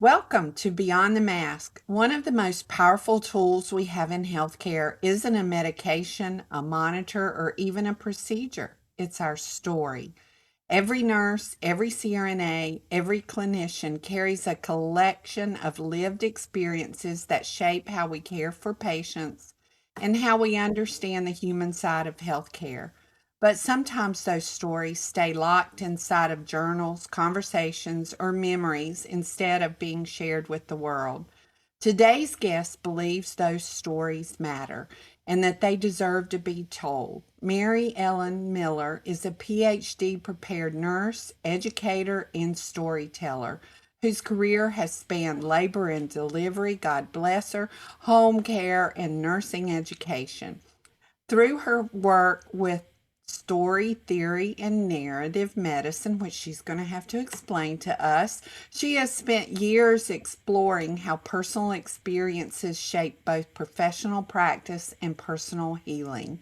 Welcome to Beyond the Mask. One of the most powerful tools we have in healthcare isn't a medication, a monitor, or even a procedure. It's our story. Every nurse, every CRNA, every clinician carries a collection of lived experiences that shape how we care for patients and how we understand the human side of healthcare. But sometimes those stories stay locked inside of journals, conversations, or memories instead of being shared with the world. Today's guest believes those stories matter and that they deserve to be told. Mary Ellen Miller is a PhD prepared nurse, educator, and storyteller whose career has spanned labor and delivery, God bless her, home care, and nursing education. Through her work with story theory and narrative medicine, which she's going to have to explain to us, she has spent years exploring how personal experiences shape both professional practice and personal healing.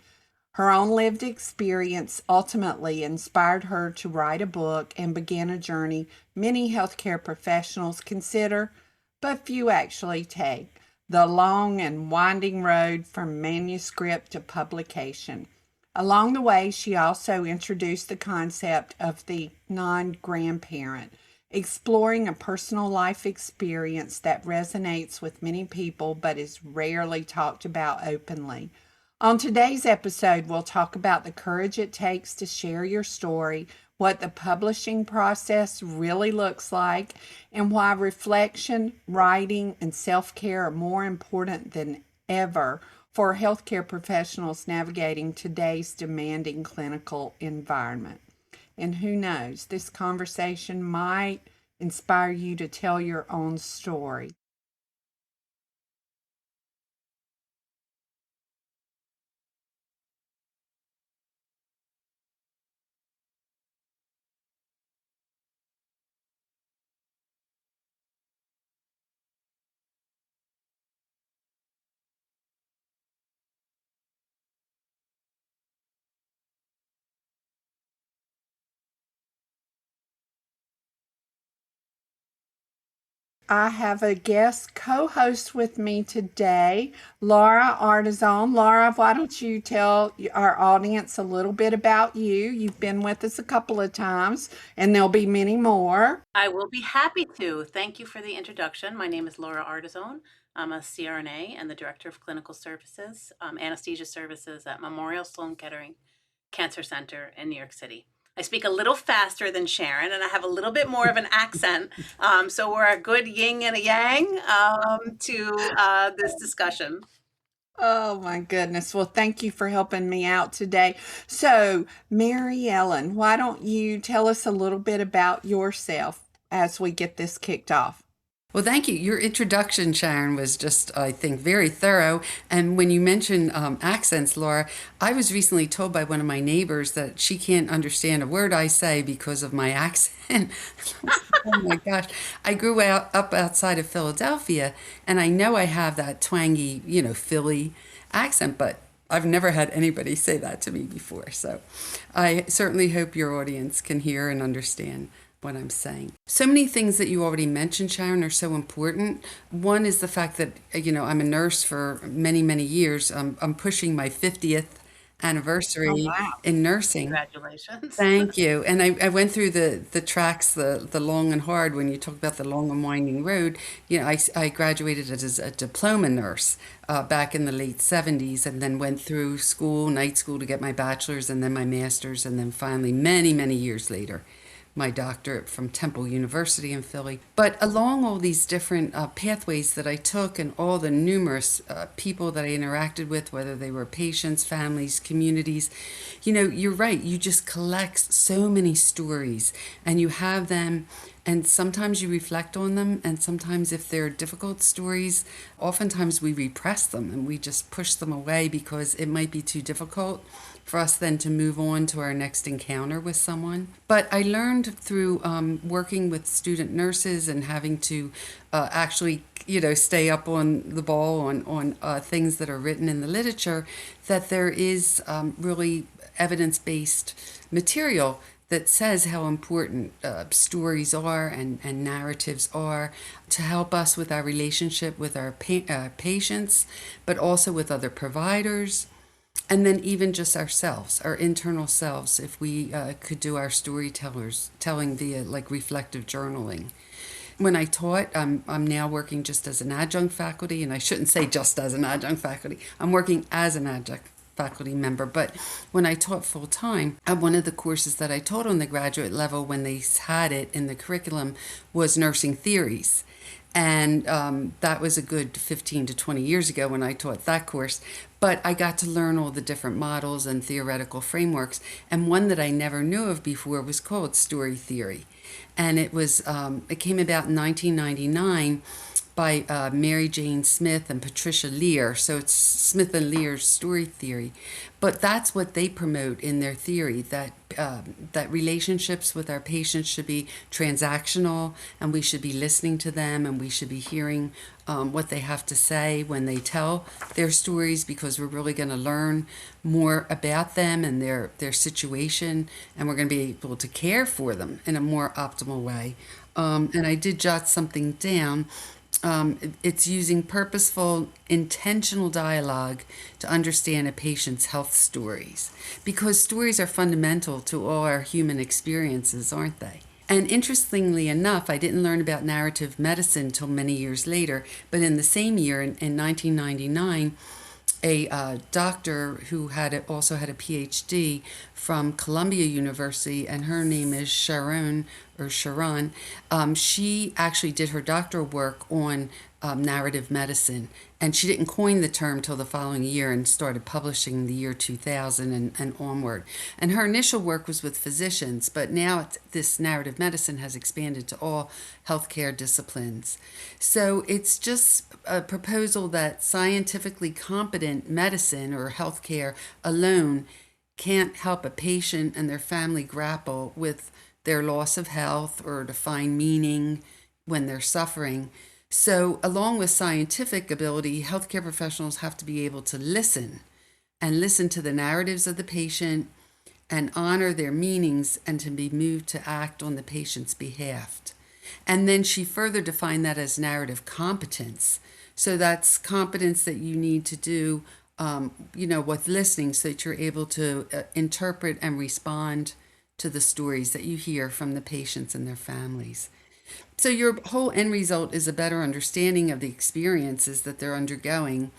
Her own lived experience ultimately inspired her to write a book and begin a journey many healthcare professionals consider, but few actually take: the long and winding road from manuscript to publication. Along the way, she also introduced the concept of the non grandparent, exploring a personal life experience that resonates with many people but is rarely talked about openly. On today's episode, we'll talk about the courage it takes to share your story, what the publishing process really looks like, and why reflection, writing, and self care are more important than ever for healthcare professionals navigating today's demanding clinical environment. And who knows, this conversation might inspire you to tell your own story. I have a guest co-host with me today, Laura Ardizzone. Laura, why don't you tell our audience a little bit about you? You've been with us a couple of times, and there'll be many more. I will be happy to. Thank you for the introduction. My name is Laura Ardizzone. I'm a CRNA and the Director of Clinical Services, Anesthesia Services at Memorial Sloan Kettering Cancer Center in New York City. I speak a little faster than Sharon, and I have a little bit more of an accent. So we're a good yin and a yang to this discussion. Oh my goodness. Well, thank you for helping me out today. So, Mary Ellen, why don't you tell us a little bit about yourself as we get this kicked off? Well, thank you. Your introduction, Sharon, was just, I think, very thorough. And when you mentioned accents, Laura, I was recently told by one of my neighbors that she can't understand a word I say because of my accent. Oh my gosh. I grew up outside of Philadelphia, and I know I have that twangy, Philly accent, but I've never had anybody say that to me before. So I certainly hope your audience can hear and understand what I'm saying. So many things that you already mentioned, Sharon, are so important. One is the fact that, I'm a nurse for many, many years. I'm pushing my 50th Oh, anniversary wow. in nursing. Congratulations. Thank you. And I went through the tracks, the long and hard. When you talk about the long and winding road, I graduated as a diploma nurse back in the late 70s, and then went through night school to get my bachelor's and then my master's, and then finally, many, many years later, my doctorate from Temple University in Philly. But along all these different pathways that I took and all the numerous people that I interacted with, whether they were patients, families, communities, you're right. You just collect so many stories and you have them. And sometimes you reflect on them, and sometimes, if they're difficult stories, oftentimes we repress them and we just push them away because it might be too difficult for us then to move on to our next encounter with someone. But I learned through working with student nurses and having to actually, stay up on the ball on things that are written in the literature, that there is really evidence-based material that says how important stories are and narratives are to help us with our relationship with our patients, but also with other providers, and then even just ourselves, our internal selves, if we could do our storytellers telling via like reflective journaling. When I taught, I'm now working just as an adjunct faculty, and I shouldn't say just as an adjunct faculty. I'm working as an adjunct faculty member, but when I taught full time, one of the courses that I taught on the graduate level when they had it in the curriculum was nursing theories. And that was a good 15 to 20 years ago when I taught that course. But I got to learn all the different models and theoretical frameworks. And one that I never knew of before was called story theory. And it came about in 1999 by Mary Jane Smith and Patricia Lear. So it's Smith and Lear's story theory. But that's what they promote in their theory, that relationships with our patients should be transactional, and we should be listening to them, and we should be hearing what they have to say when they tell their stories, because we're really going to learn more about them and their situation, and we're going to be able to care for them in a more optimal way. And I did jot something down. It's using purposeful, intentional dialogue to understand a patient's health stories, because stories are fundamental to all our human experiences, aren't they? And interestingly enough, I didn't learn about narrative medicine until many years later, but in the same year, in 1999, a doctor who also had a PhD from Columbia University, and her name is Sharon. She actually did her doctoral work on narrative medicine, and she didn't coin the term till the following year and started publishing the year 2000 and onward. And her initial work was with physicians, but now this narrative medicine has expanded to all healthcare disciplines. So it's just a proposal that scientifically competent medicine or healthcare alone can't help a patient and their family grapple with their loss of health or to find meaning when they're suffering. So, along with scientific ability, healthcare professionals have to be able to listen to the narratives of the patient and honor their meanings, and to be moved to act on the patient's behalf. And then she further defined that as narrative competence. So that's competence that you need to do, with listening, so that you're able to interpret and respond to the stories that you hear from the patients and their families. So your whole end result is a better understanding of the experiences that they're undergoing.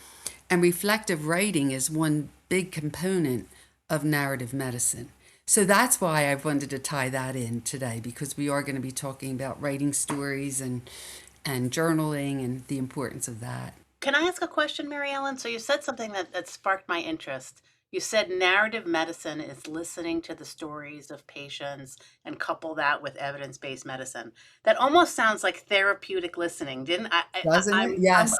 And reflective writing is one big component of narrative medicine. So that's why I wanted to tie that in today, because we are going to be talking about writing stories and journaling and the importance of that. Can I ask a question, Mary Ellen? So you said something that sparked my interest. You said narrative medicine is listening to the stories of patients and couple that with evidence-based medicine. That almost sounds like therapeutic listening, didn't I? Doesn't it? I'm Yes.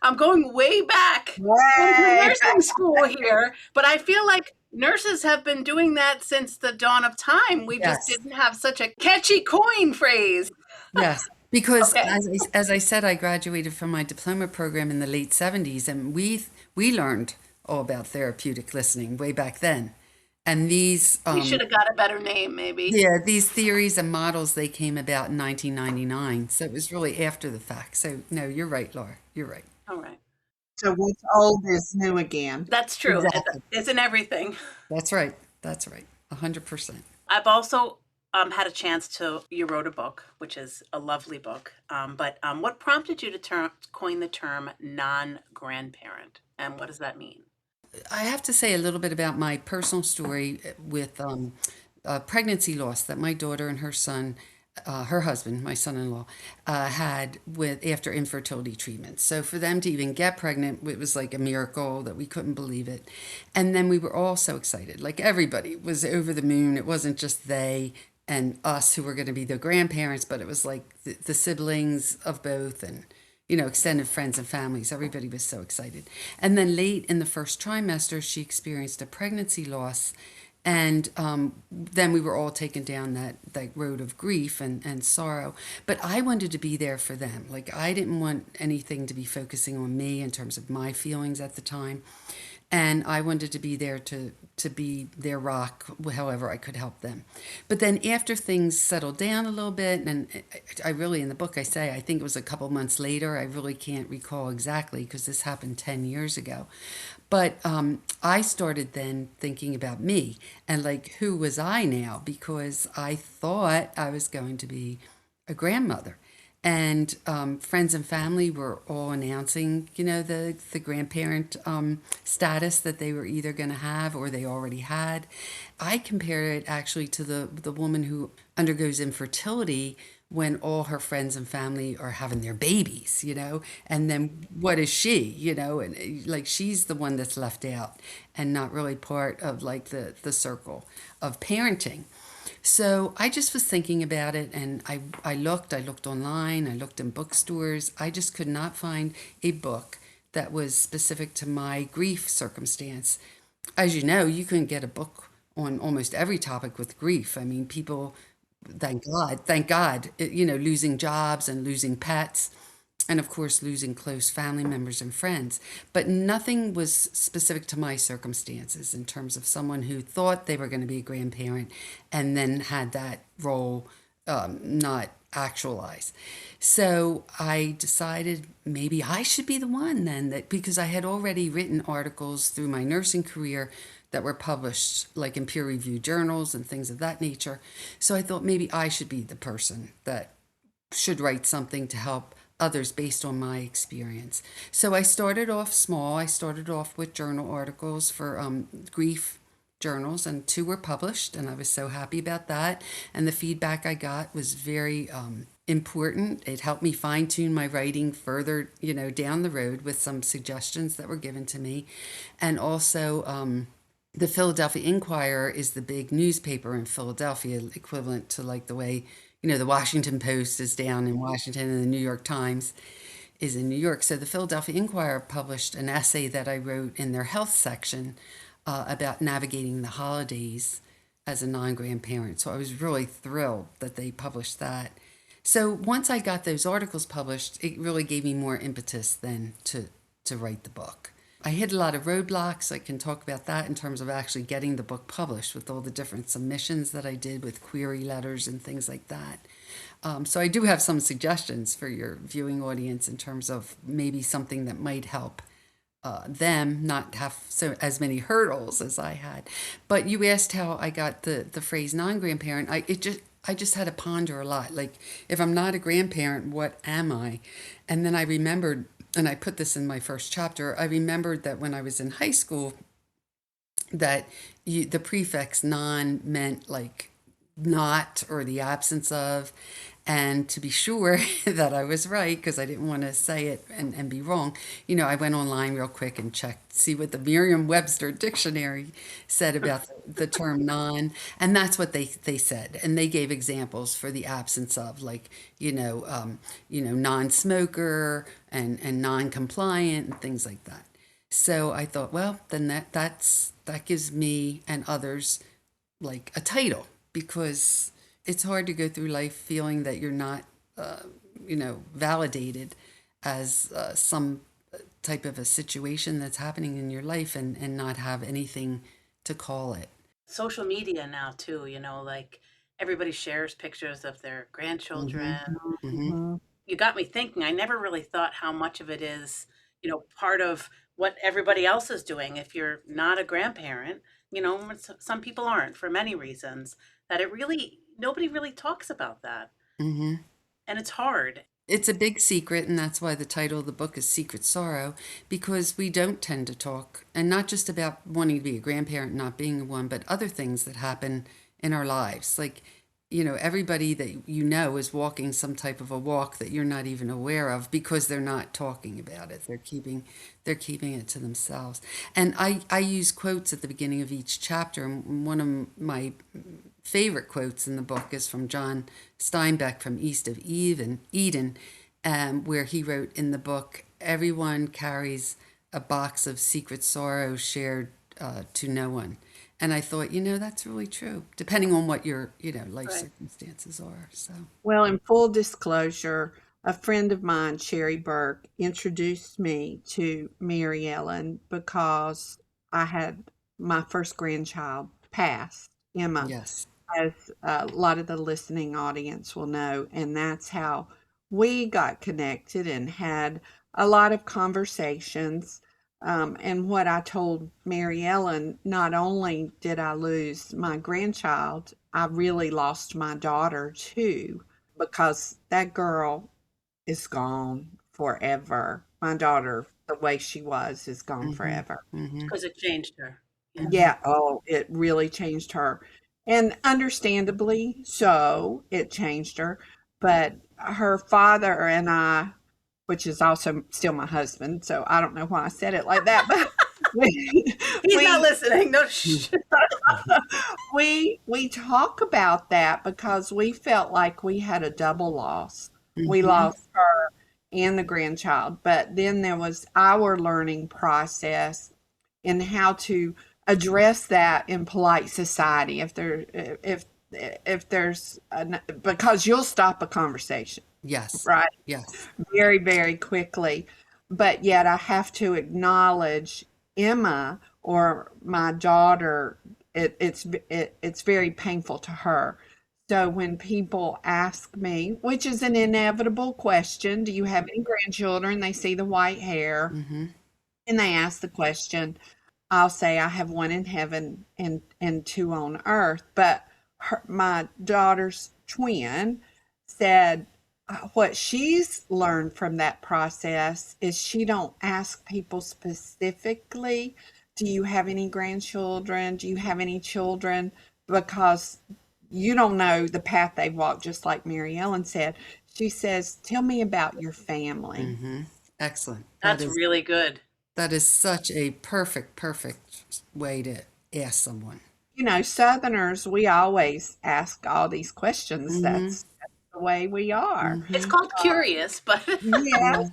I'm going way back into nursing school here, but I feel like nurses have been doing that since the dawn of time. We just Yes. didn't have such a catchy coin phrase. Yes. Because Okay. as I said, I graduated from my diploma program in the late 70s, and we learned all about therapeutic listening way back then. And these We should have got a better name, maybe. these theories and models, they came about in 1999. So it was really after the fact. So no, you're right, Laura. You're right. All right. So what's old is new again. That's true. Exactly. It's in everything. That's right. That's right. 100%. I've also had a chance you wrote a book, which is a lovely book. But what prompted you to coin the term non-grandparent? And what does that mean? I have to say a little bit about my personal story with pregnancy loss that my daughter and her son, her husband, my son-in-law, had after infertility treatment. So for them to even get pregnant, it was like a miracle that we couldn't believe it. And then we were all so excited. Like everybody was over the moon. It wasn't just they and us who were going to be the grandparents, but it was like the siblings of both, and extended friends and families. Everybody was so excited. And then late in the first trimester, she experienced a pregnancy loss. And then we were all taken down that road of grief and sorrow. But I wanted to be there for them. Like, I didn't want anything to be focusing on me in terms of my feelings at the time. and I wanted to be there to be their rock, however I could help them. But then after things settled down a little bit, and I really, in the book I say, I think it was a couple months later. I really can't recall exactly because this happened 10 years ago. But I started then thinking about me and like, who was I now? Because I thought I was going to be a grandmother. And friends and family were all announcing, the grandparent status that they were either going to have or they already had. I compare it actually to the woman who undergoes infertility when all her friends and family are having their babies, and then what is she, and like she's the one that's left out and not really part of like the circle of parenting. So I just was thinking about it, and I looked online, I looked in bookstores. I just could not find a book that was specific to my grief circumstance. As you know, you can get a book on almost every topic with grief. I mean, people, thank God, losing jobs and losing pets, and of course losing close family members and friends. But nothing was specific to my circumstances in terms of someone who thought they were going to be a grandparent and then had that role not actualize. So I decided maybe I should be the one then, that because I had already written articles through my nursing career that were published like in peer-reviewed journals and things of that nature. So I thought maybe I should be the person that should write something to help others based on my experience. So I started off small. I started off with journal articles for grief journals, and 2 were published, and I was so happy about that. And the feedback I got was very important. It helped me fine tune my writing further, down the road with some suggestions that were given to me. And also, the Philadelphia Inquirer is the big newspaper in Philadelphia, equivalent to like the way, the Washington Post is down in Washington and the New York Times is in New York. So the Philadelphia Inquirer published an essay that I wrote in their health section about navigating the holidays as a non-grandparent. So I was really thrilled that they published that. So once I got those articles published, it really gave me more impetus then to write the book. I hit a lot of roadblocks. I can talk about that in terms of actually getting the book published with all the different submissions that I did with query letters and things like that. So I do have some suggestions for your viewing audience in terms of maybe something that might help them not have as many hurdles as I had. But you asked how I got the phrase non-grandparent. I just had to ponder a lot. Like, if I'm not a grandparent, what am I? And then I remembered, and I put this in my first chapter, I remembered that when I was in high school, that the prefix non meant like not or the absence of. And to be sure that I was right, because I didn't want to say it and be wrong, I went online real quick and checked, see what the Merriam-Webster dictionary said about the term non. And that's what they said. And they gave examples for the absence of, like, non-smoker and non-compliant and things like that. So I thought, well, then that gives me and others like a title, because it's hard to go through life feeling that you're not, validated as some type of a situation that's happening in your life and not have anything to call it. Social media now too, like everybody shares pictures of their grandchildren. Hmm. You got me thinking. I never really thought how much of it is, part of what everybody else is doing. If you're not a grandparent, some people aren't for many reasons, that nobody really talks about that. Hmm. And it's hard. It's a big secret, and that's why the title of the book is Secret Sorrow, because we don't tend to talk, and not just about wanting to be a grandparent, not being one, but other things that happen in our lives. Like, everybody that is walking some type of a walk that you're not even aware of because they're not talking about it. They're keeping it to themselves. And I use quotes at the beginning of each chapter, and one of my favorite quotes in the book is from John Steinbeck from East of Eden, where he wrote in the book, "Everyone carries a box of secret sorrow shared to no one." And I thought, that's really true, depending on what your, life Right. circumstances are. So, Well, in full disclosure, a friend of mine, Sherry Burke, introduced me to Mary Ellen because I had my first grandchild pass, Emma, Yes. as a lot of the listening audience will know, and that's how we got connected and had a lot of conversations. And what I told Mary Ellen, not only did I lose my grandchild, I really lost my daughter too, because that girl is gone forever. My daughter, the way she was, is gone Mm-hmm. forever. Mm-hmm. Because it changed her. Yeah. Mm-hmm. Yeah, oh, it really changed her. And understandably so, it changed her. But her father and I, which is also still my husband, so I don't know why I said it like that, but we He's not we listening. No, shh. we talk about that because we felt like we had a double loss. We Mm-hmm. lost her and the grandchild, but then there was our learning process in how to address that in polite society. If there's because you'll stop a conversation, Yes. right? Yes. Very, very quickly. But yet I have to acknowledge Emma or my daughter. It's very painful to her. So when people ask me, which is an inevitable question, do you have any grandchildren? They see the white hair Mm-hmm. and they ask the question. I'll say I have one in heaven and two on earth. But my daughter's twin said what she's learned from that process is she don't ask people specifically, do you have any grandchildren? Do you have any children? Because you don't know the path they walked, just like Mary Ellen said. She says, tell me about your family. Mm-hmm. Excellent. That's really good. That is such a perfect way to ask someone. Southerners, we always ask all these questions. Mm-hmm. That's the way we are. It's Mm-hmm. called curious, but Yes,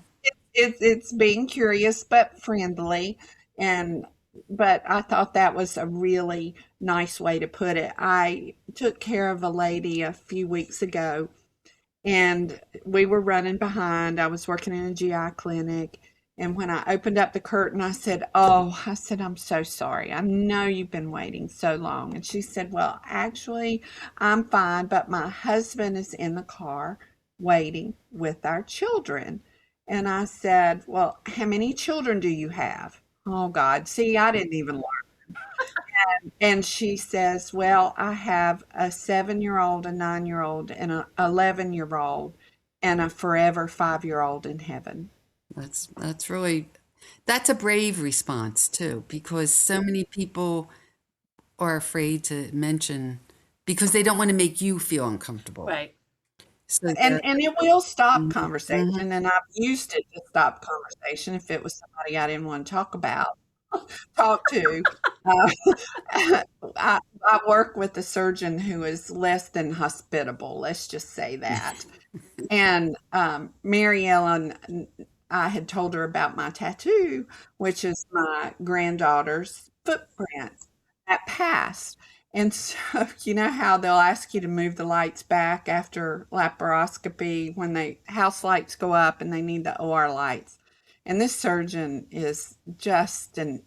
Yeah. it's being curious but friendly, and but I thought that was a really nice way to put it. I took care of a lady a few weeks ago, and we were running behind. I was working in a GI clinic. And when I opened up the curtain, I said, oh, I said, I'm so sorry. I know you've been waiting so long. And she said, well, actually, I'm fine, but my husband is in the car waiting with our children. And I said, well, how many children do you have? Oh, God. See, I didn't even learn. And she says, well, I have a 7-year-old, a 9-year-old, and an 11-year-old, and a forever 5-year-old in heaven. That's really that's a brave response too, because so many people are afraid to mention because they don't want to make you feel uncomfortable. right. So And it will stop mhm, mhm. conversation, and I've used it to stop conversation if it was somebody I didn't want to talk to. Uh, I work with a surgeon who is less than hospitable, let's just say that. And Mary Ellen, I had told her about my tattoo, which is my granddaughter's footprint that passed. And so, you know how they'll ask you to move the lights back after laparoscopy when the house lights go up and they need the OR lights. And this surgeon is just an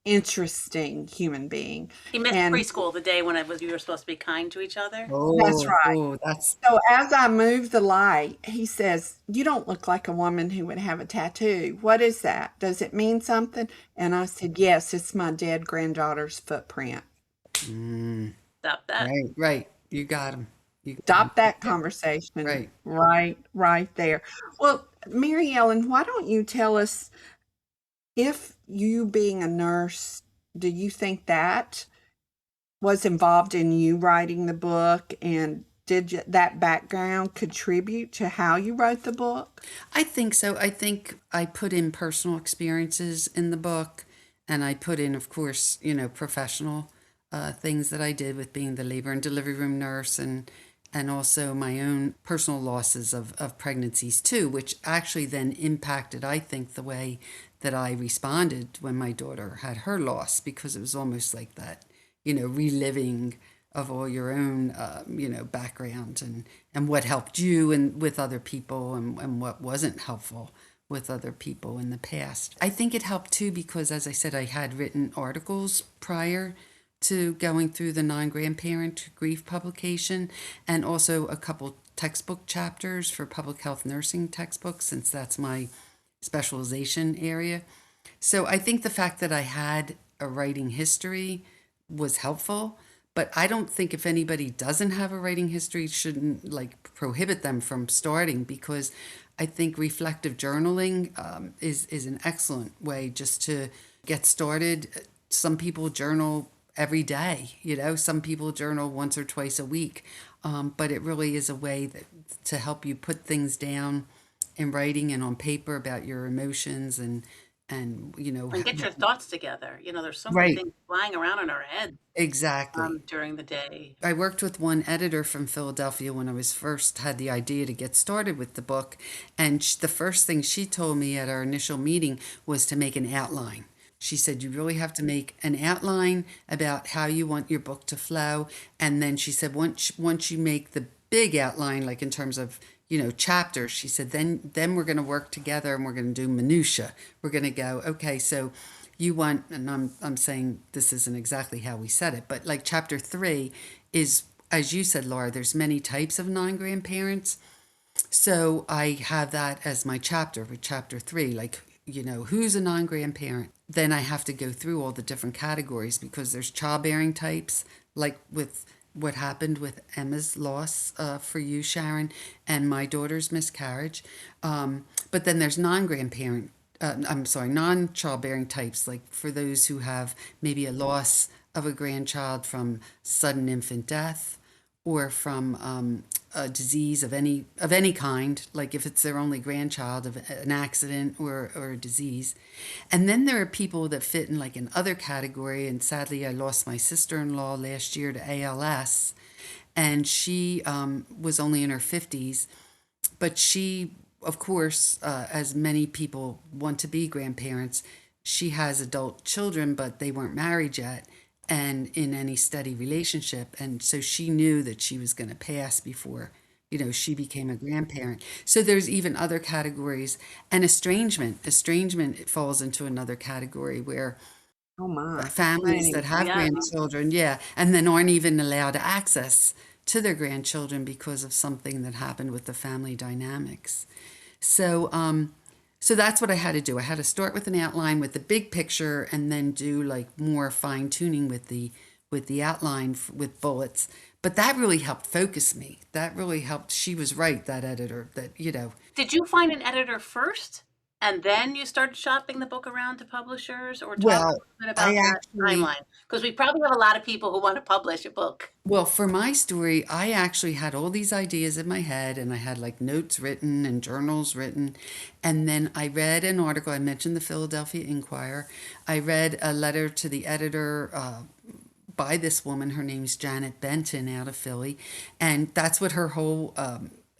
interesting human being. He missed And preschool the day when we were supposed to be kind to each other. that's Oh, right. oh, that's So as I move the light, he says, you don't look like a woman who would have a tattoo. What is that? Does it mean something? And I said, yes, it's my dead granddaughter's footprint. mm, Stop that. right, right. You got him. You got him. Stop that conversation Right. right there. Well, Mary Ellen, why don't you tell us if you being a nurse, do you think that was involved in you writing the book, and did that background contribute to how you wrote the book? I think so. I think I put in personal experiences in the book, and I put in, of course, professional things that I did with being the labor and delivery room nurse, and also my own personal losses of pregnancies too, which actually then impacted, I think, the way that I responded when my daughter had her loss, because it was almost like that, reliving of all your own, background and what helped you and with other people and what wasn't helpful with other people in the past. I think it helped too because, as I said, I had written articles prior to going through the non-grandparent grief publication, and also a couple textbook chapters for public health nursing textbooks, since that's my specialization area. So I think the fact that I had a writing history was helpful, but I don't think if anybody doesn't have a writing history, shouldn't like prohibit them from starting, because I think reflective journaling is an excellent way just to get started. Some people journal every day, you know, some people journal once or twice a week, but it really is a way to help you put things down in writing and on paper about your emotions and you know. And get your thoughts together. You know, there's so many Right, things flying around in our head exactly. during the day. I worked with one editor from Philadelphia when I was first had the idea to get started with the book, and the first thing she told me at our initial meeting was to make an outline. She said you really have to make an outline about how you want your book to flow, and then she said once you make the big outline, like in terms of, you know, chapters, she said then we're going to work together and we're going to do minutia. We're going to go, okay, so you want, and I'm saying this isn't exactly how we said it, but like chapter 3 is, as you said, Laura, there's many types of non-grandparents. So I have that as my chapter with chapter 3, like, you know, who's a non-grandparent? Then I have to go through all the different categories because there's childbearing types, like with what happened with Emma's loss for you, Sharon, and my daughter's miscarriage. But then there's non-grandparent, I'm sorry, non-childbearing types, like for those who have maybe a loss of a grandchild from sudden infant death, or from a disease of any kind, like if it's their only grandchild, of an accident or a disease. And then there are people that fit in like another category. And sadly, I lost my sister-in-law last year to ALS, and she was only in her 50s, but she, of course, as many people want to be grandparents, she has adult children, but they weren't married yet and in any steady relationship. And so she knew that she was going to pass before, you know, she became a grandparent. So there's even other categories. And estrangement, it falls into another category where Oh my. I families didn't that even have think of Yeah. that. grandchildren, yeah, and then aren't even allowed access to their grandchildren because of something that happened with the family dynamics. So, so that's what I had to do. I had to start with an outline with the big picture, and then do like more fine tuning with the outline with bullets. But that really helped focus me. That really helped. She was right, that editor. That, you know, Did you find an editor first and then you started shopping the book around to publishers, or talk a well, little bit I about that actually timeline? Because we probably have a lot of people who want to publish a book. Well, for my story, I actually had all these ideas in my head, and I had like notes written and journals written. And then I read an article. I mentioned the Philadelphia Inquirer. I read a letter to the editor by this woman. Her name's Janet Benton out of Philly. And that's what her whole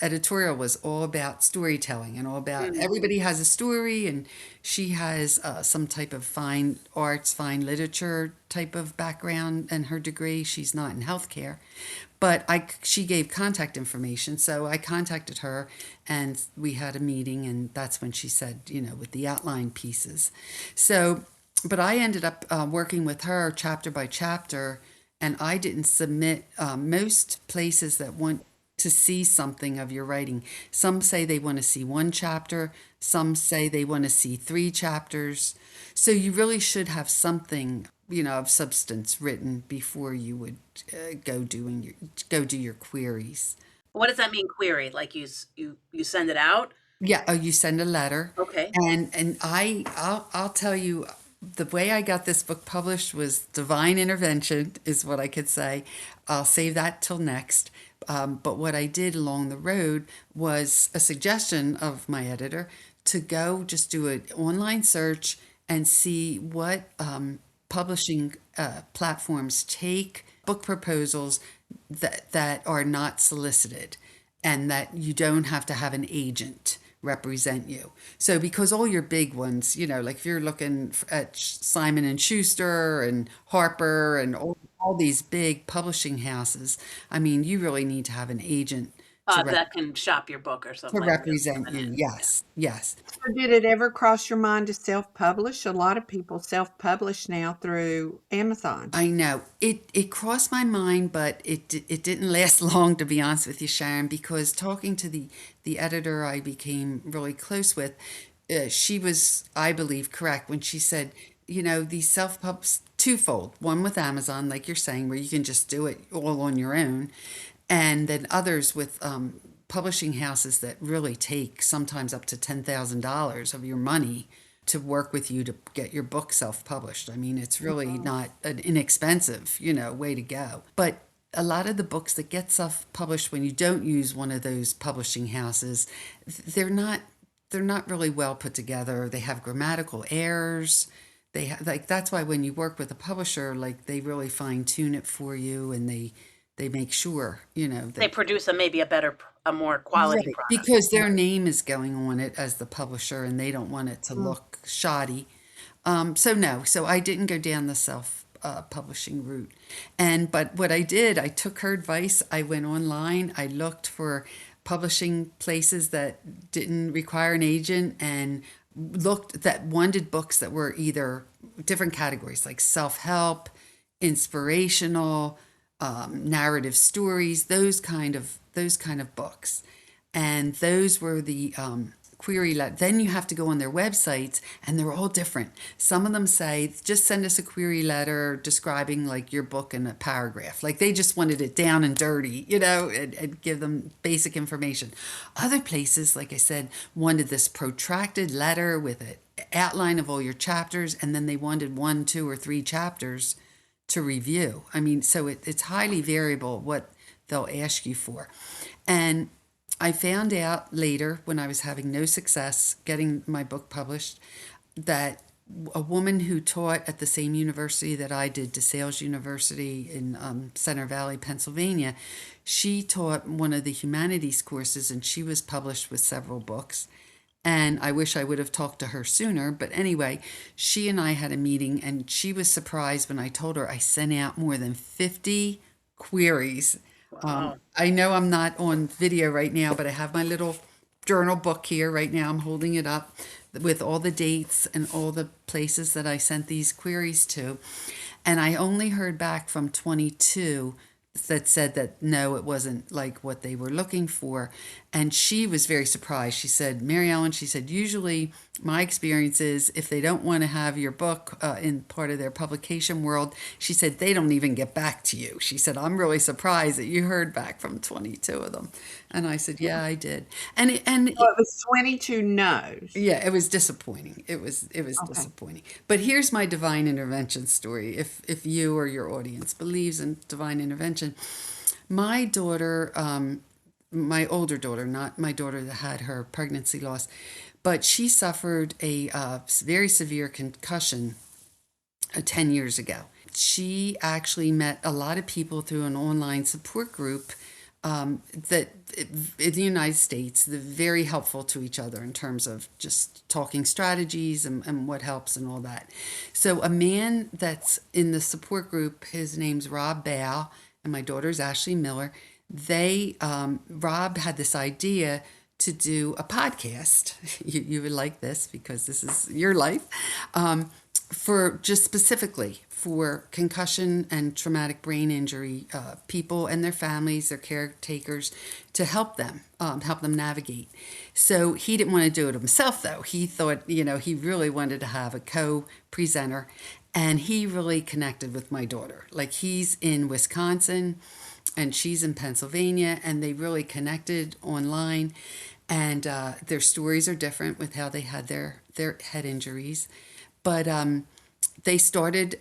editorial was all about: storytelling, and all about Mm. everybody has a story. And she has some type of fine arts, fine literature type of background and her degree. She's not in healthcare, but she gave contact information. So I contacted her, and we had a meeting, and that's when she said, you know, with the outline pieces. So, but I ended up working with her chapter by chapter, and I didn't submit. Most places that want to see something of your writing, some say they want to see one chapter, some say they want to see 3 chapters. So you really should have something, you know, of substance written before you would go do your queries. What does that mean, query? Like you send it out? Yeah, oh, you send a letter, Okay. and I'll tell you, the way I got this book published was divine intervention, is what I could say. I'll save that till next. But what I did along the road was a suggestion of my editor to go just do an online search and see what publishing platforms take book proposals that are not solicited, and that you don't have to have an agent represent you. So because all your big ones, you know, like if you're looking at Simon and Schuster and Harper and all these big publishing houses, I mean, you really need to have an agent That can shop your book or to something like this. represent you. Yes, yes. So did it ever cross your mind to self-publish? A lot of people self-publish now through Amazon. I know it crossed my mind, but it didn't last long, to be honest with you, Sharon. Because talking to the editor I became really close with, she was, I believe, correct when she said, these self pubs twofold. One with Amazon, like you're saying, where you can just do it all on your own, and then others with publishing houses that really take sometimes up to $10,000 of your money to work with you to get your book self-published. I mean, it's really not an inexpensive, way to go. But a lot of the books that get self-published when you don't use one of those publishing houses, they're not really well put together. They have grammatical errors. They like that's why when you work with a publisher, like they really fine tune it for you, and they make sure They that produce a more quality right, product. because their name is going on it as the publisher, and they don't want it to Mm. look shoddy. So no, so I didn't go down the self publishing route. But what I did, I took her advice. I went online. I looked for publishing places that didn't require an agent, and looked that wanted books that were either different categories like self help, inspirational, narrative stories, those kind of books, and those were the query. Then you have to go on their websites, and they're all different. Some of them say just send us a query letter describing like your book in a paragraph, like they just wanted it down and dirty, and give them basic information. Other places, like I said, wanted this protracted letter with an outline of all your chapters, and then they wanted 1, 2, or 3 chapters to review. I mean, so it's highly variable what they'll ask you for. And I found out later, when I was having no success getting my book published, that a woman who taught at the same university that I did, DeSales University in Center Valley, Pennsylvania, she taught one of the humanities courses, and she was published with several books. And I wish I would have talked to her sooner. But anyway, she and I had a meeting, and she was surprised when I told her I sent out more than 50 queries. Wow. I know I'm not on video right now, but I have my little journal book here right now. I'm holding it up with all the dates and all the places that I sent these queries to. And I only heard back from 22 that said that no, it wasn't like what they were looking for. And she was very surprised. She said, Mary Ellen, she said, usually my experience is if they don't want to have your book in part of their publication world, she said, they don't even get back to you. She said, I'm really surprised that you heard back from 22 of them. And I said, yeah, I did. And So it was 22 no's. yeah, it was disappointing. It was Okay. disappointing. But here's my divine intervention story. If you or your audience believes in divine intervention, my daughter, my older daughter, not my daughter that had her pregnancy loss, but she suffered a very severe concussion 10 years ago. She actually met a lot of people through an online support group that in the United States, they're very helpful to each other in terms of just talking strategies and what helps and all that. So a man that's in the support group, his name's Rob Bow, and my daughter's Ashley Miller. Rob had this idea to do a podcast. You would like this because this is your life. For just specifically for concussion and traumatic brain injury people and their families, their caretakers, to help them navigate. So he didn't want to do it himself, though. He thought, he really wanted to have a co-presenter, and he really connected with my daughter. Like, he's in Wisconsin and she's in Pennsylvania, and they really connected online. And their stories are different with how they had their head injuries. But they started,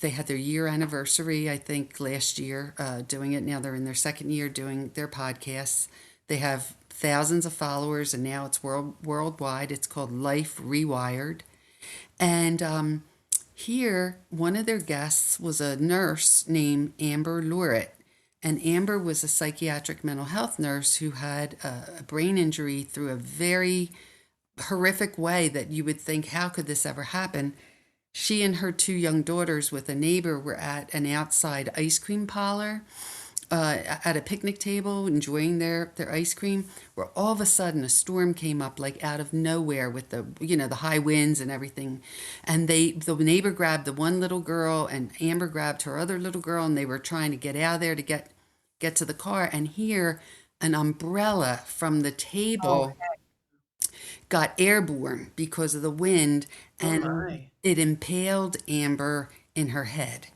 they had their year anniversary, I think, last year doing it. Now they're in their second year doing their podcasts. They have thousands of followers, and now it's worldwide. It's called Life Rewired. And here, one of their guests was a nurse named Amber Lurit. And Amber was a psychiatric mental health nurse who had a brain injury through a very horrific way that you would think, how could this ever happen? She and her 2 young daughters with a neighbor were at an outside ice cream parlor, at a picnic table enjoying their ice cream, where all of a sudden a storm came up like out of nowhere with the high winds and everything. And the neighbor grabbed the one little girl and Amber grabbed her other little girl, and they were trying to get out of there to get to the car. And here an umbrella from the Oh, table got airborne because of the wind, Oh and my. it impaled Amber in her head.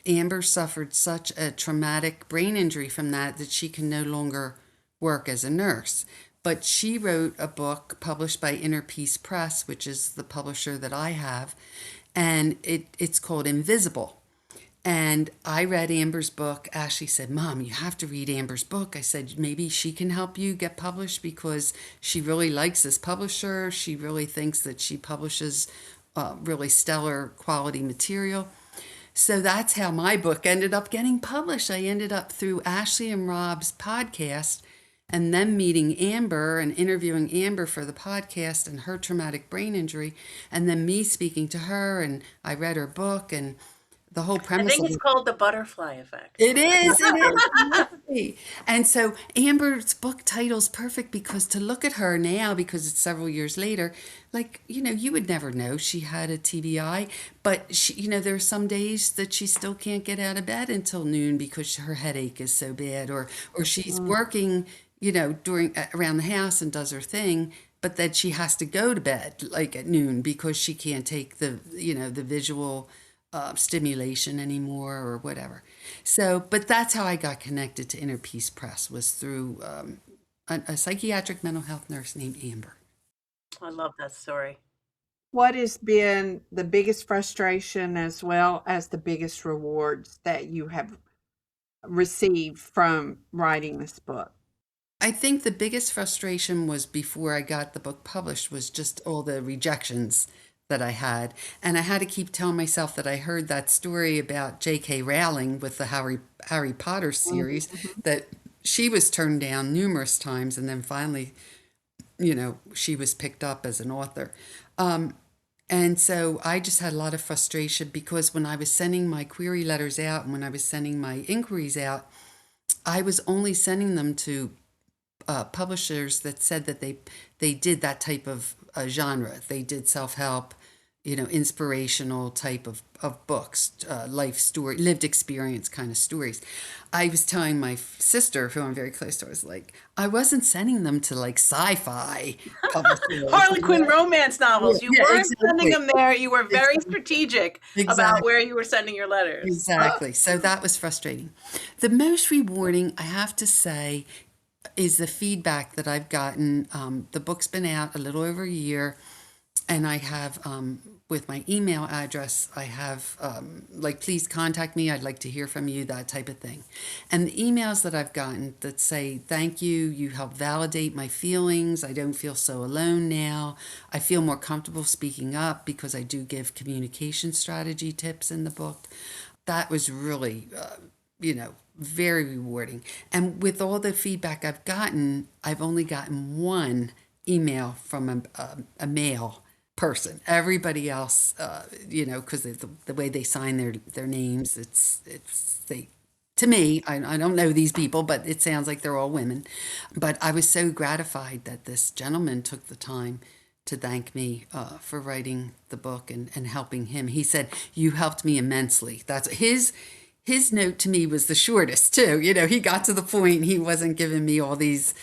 Amber suffered such a traumatic brain injury from that she can no longer work as a nurse. But she wrote a book published by Inner Peace Press, which is the publisher that I have, and it's called Invisible. And I read Amber's book. Ashley said, Mom, you have to read Amber's book. I said, maybe she can help you get published because she really likes this publisher. She really thinks that she publishes really stellar quality material. So that's how my book ended up getting published. I ended up through Ashley and Rob's podcast and them meeting Amber and interviewing Amber for the podcast and her traumatic brain injury, and then me speaking to her, and I read her book, and the whole I premise think of it's it. called the butterfly effect. It is, exactly. And so Amber's book title's perfect because to look at her now, because it's several years later, like, you would never know she had a TBI, but there are some days that she still can't get out of bed until noon because her headache is so bad, or she's working, during around the house and does her thing, but then she has to go to bed like at noon because she can't take the visual stimulation anymore or whatever. So, but that's how I got connected to Inner Peace Press, was through a psychiatric mental health nurse named Amber. I love that story. what has been the biggest frustration as well as the biggest rewards that you have received from writing this book? I think the biggest frustration was before I got the book published was just all the rejections that I had. And I had to keep telling myself that I heard that story about J.K. Rowling with the Harry Potter series, that she was turned down numerous times, and then finally, she was picked up as an author. And so I just had a lot of frustration because when I was sending my query letters out and when I was sending my inquiries out, I was only sending them to publishers that said that they did that type of genre. They did self-help, inspirational type of books, life story, lived experience kind of stories. I was telling my sister, who I'm very close to, I was like, I wasn't sending them to like sci-fi publishers. Harlequin romance novels. You Yeah, weren't sending exactly. them there. You were very strategic about Exactly. where you were sending your letters. Exactly. So that was frustrating. The most rewarding, I have to say, is the feedback that I've gotten. The book's been out a little over a year, and I have, with my email address, I have, please contact me. I'd like to hear from you, that type of thing. And the emails that I've gotten that say, thank you, you help validate my feelings. I don't feel so alone now. I feel more comfortable speaking up because I do give communication strategy tips in the book. That was really, very rewarding. And with all the feedback I've gotten, I've only gotten one email from a male person. Everybody else, because the way they sign their names, to me, I don't know these people, but it sounds like they're all women. But I was so gratified that this gentleman took the time to thank me for writing the book and helping him. He said, you helped me immensely. That's his note to me was the shortest too. He got to the point. He wasn't giving me all these,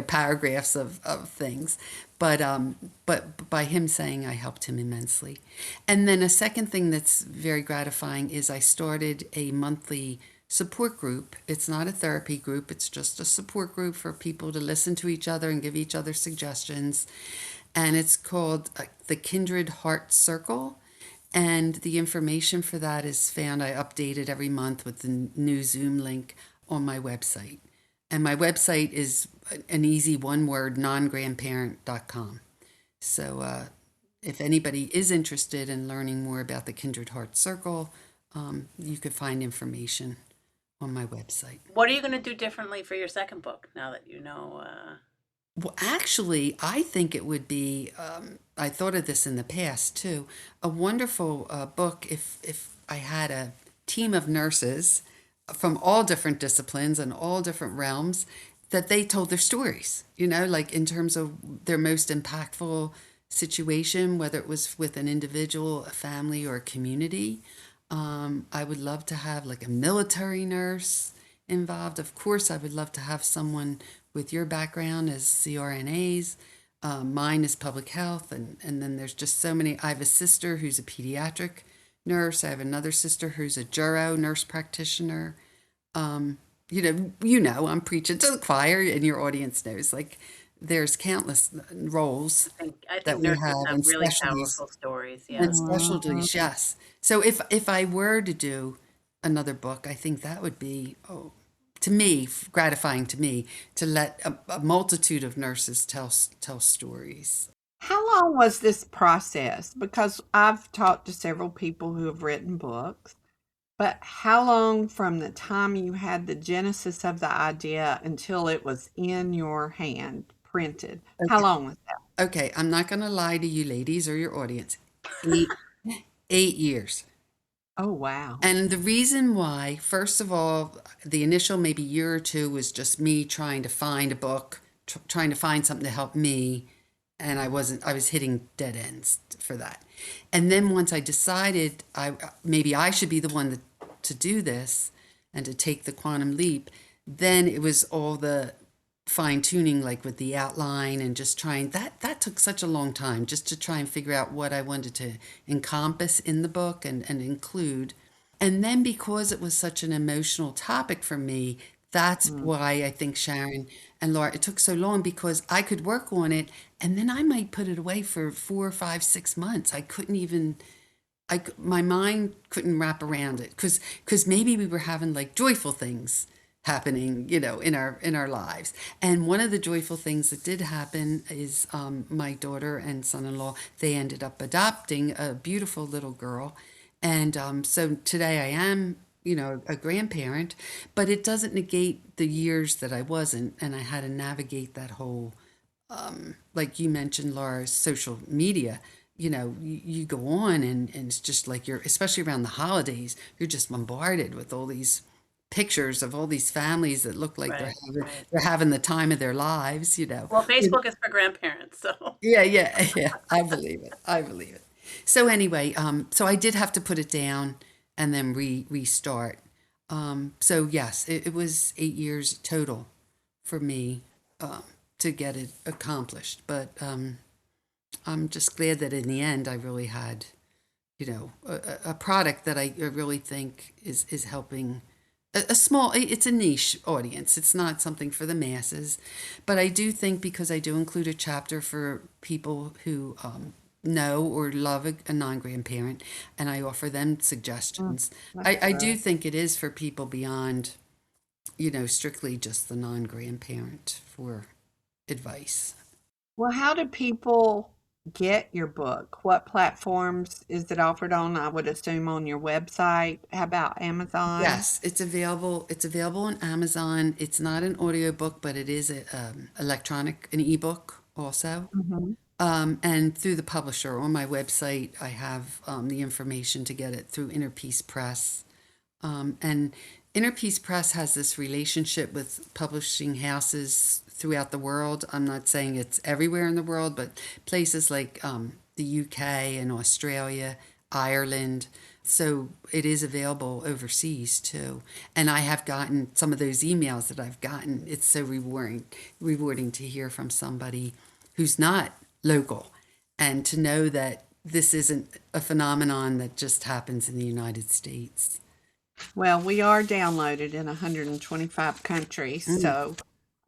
paragraphs of things. But by him saying I helped him immensely. And then a second thing that's very gratifying is I started a monthly support group. It's not a therapy group. It's just a support group for people to listen to each other and give each other suggestions. And it's called the Kindred Heart Circle. And the information for that is found, I update it every month with the new Zoom link on my website. And my website is an easy one word, nongrandparent.com. So if anybody is interested in learning more about the Kindred Heart Circle, you could find information on my website. What are you going to do differently for your second book now that you know? Well, actually, I think it would be, I thought of this in the past too, a wonderful book if I had a team of nurses from all different disciplines and all different realms, that they told their stories, like in terms of their most impactful situation, whether it was with an individual, a family, or a community. I would love to have like a military nurse involved. Of course, I would love to have someone with your background as CRNAs. Mine is public health, and then there's just so many. I have a sister who's a pediatric nurse. I have another sister who's a Juro nurse practitioner. I'm preaching to the choir, and your audience knows. Like, there's countless roles I that think we nurses have have and really specialties powerful stories. Yeah. and Mhm. specialties. Yes. So if I were to do another book, I think that would be to me gratifying to me to let a multitude of nurses tell stories. How long was this process? Because I've talked to several people who have written books, but how long from the time you had the genesis of the idea until it was in your hand, printed? How Okay. long was that? Okay. I'm not going to lie to you, ladies, or your audience. 8 years. Oh, wow. And the reason why, first of all, the initial maybe year or two was just me trying to find a book, trying to find something to help me. And I was hitting dead ends for that. And then once I decided maybe I should be the one to do this and to take the quantum leap, then it was all the fine tuning, like with the outline and just trying that took such a long time just to try and figure out what I wanted to encompass in the book and include. And then because it was such an emotional topic for me, that's Mm. why I think Sharon and Laura, it took so long because I could work on it and then I might put it away for 4, 5, 6 months. I couldn't even, my mind couldn't wrap around it because maybe we were having like joyful things happening, in our lives. And one of the joyful things that did happen is my daughter and son-in-law, they ended up adopting a beautiful little girl. And so today I am, a grandparent, but it doesn't negate the years that I wasn't. And I had to navigate that whole, like you mentioned, Laura, social media. You go on and it's just like especially around the holidays, you're just bombarded with all these pictures of all these families that look like Right. Right. they're having the time of their lives. Well, Facebook is for grandparents, so. Yeah, yeah, yeah. I believe it. I believe it. So anyway, so I did have to put it down and then restart. So yes, it was 8 years total for me to get it accomplished. But I'm just glad that in the end I really had, a product that I really think is helping a small, it's a niche audience. It's not something for the masses. But I do think because I do include a chapter for people who know or love a non-grandparent and I offer them Mm, suggestions. that's I do great. think it is for people beyond, strictly just the non-grandparent for advice. Well, how do people get your book? What platforms is it offered on? I would assume on your website. How about Amazon? Yes, it's available. It's available on Amazon. It's not an audiobook, but it is an ebook also. Mhm. And through the publisher on my website, I have the information to get it through Inner Peace Press. And Inner Peace Press has this relationship with publishing houses throughout the world. I'm not saying it's everywhere in the world, but places like the UK and Australia, Ireland. So it is available overseas too. And I have gotten some of those emails that I've gotten. It's so rewarding to hear from somebody who's not local and to know that this isn't a phenomenon that just happens in the United States. Well, we are downloaded in 125 countries, Mm. so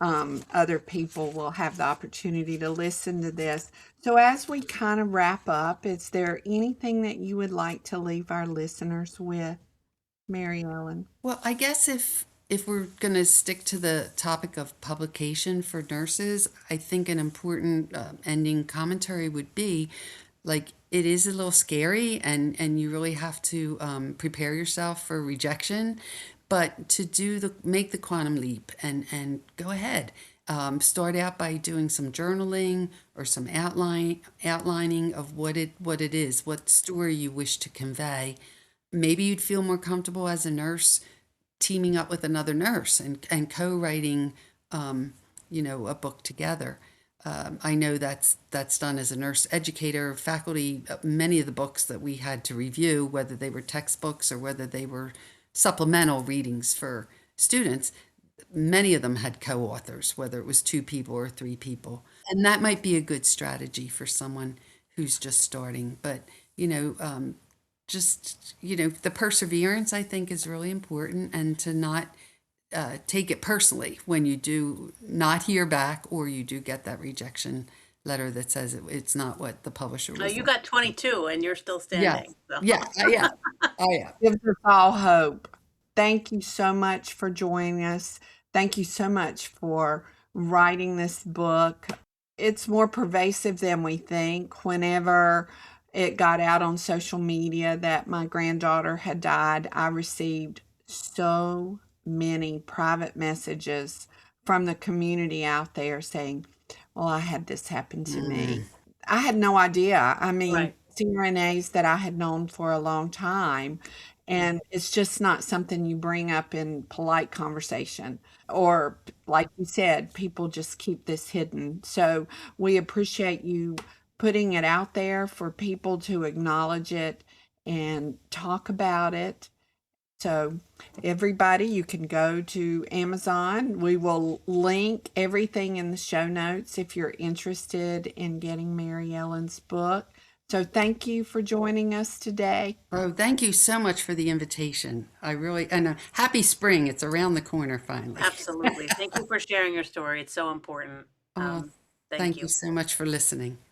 other people will have the opportunity to listen to this. So, as we kind of wrap up, is there anything that you would like to leave our listeners with, Mary Ellen? Well, I guess if we're going to stick to the topic of publication for nurses, I think an important ending commentary would be like it is a little scary and you really have to prepare yourself for rejection, but to make the quantum leap and go ahead. Start out by doing some journaling or some outlining of what it is, what story you wish to convey. Maybe you'd feel more comfortable as a nurse teaming up with another nurse and co-writing, a book together. I know that's done as a nurse educator, faculty. Many of the books that we had to review, whether they were textbooks or whether they were supplemental readings for students, many of them had co-authors, whether it was 2 people or 3 people. And that might be a good strategy for someone who's just starting. But, the perseverance, I think, is really important, and to not take it personally when you do not hear back or you do get that rejection letter that says it's not what the publisher Oh, was you looking. got 22 and you're still Yes. standing. So. Yeah. Yeah. I am. Gives us all hope. Thank you so much for joining us. Thank you so much for writing this book. It's more pervasive than we think. Whenever it got out on social media that my granddaughter had died, I received so many private messages from the community out there saying, well, I had this happen to me. I had no idea. I mean, Right. CRNAs that I had known for a long time, and it's just not something you bring up in polite conversation. Or, like you said, people just keep this hidden. So we appreciate you putting it out there for people to acknowledge it and talk about it. So, everybody, you can go to Amazon. We will link everything in the show notes if you're interested in getting Mary Ellen's book. So, thank you for joining us today. Oh, thank you so much for the invitation. And happy spring. It's around the corner finally. Absolutely. Thank you for sharing your story. It's so important. Oh, Thank thank you. you so much for listening.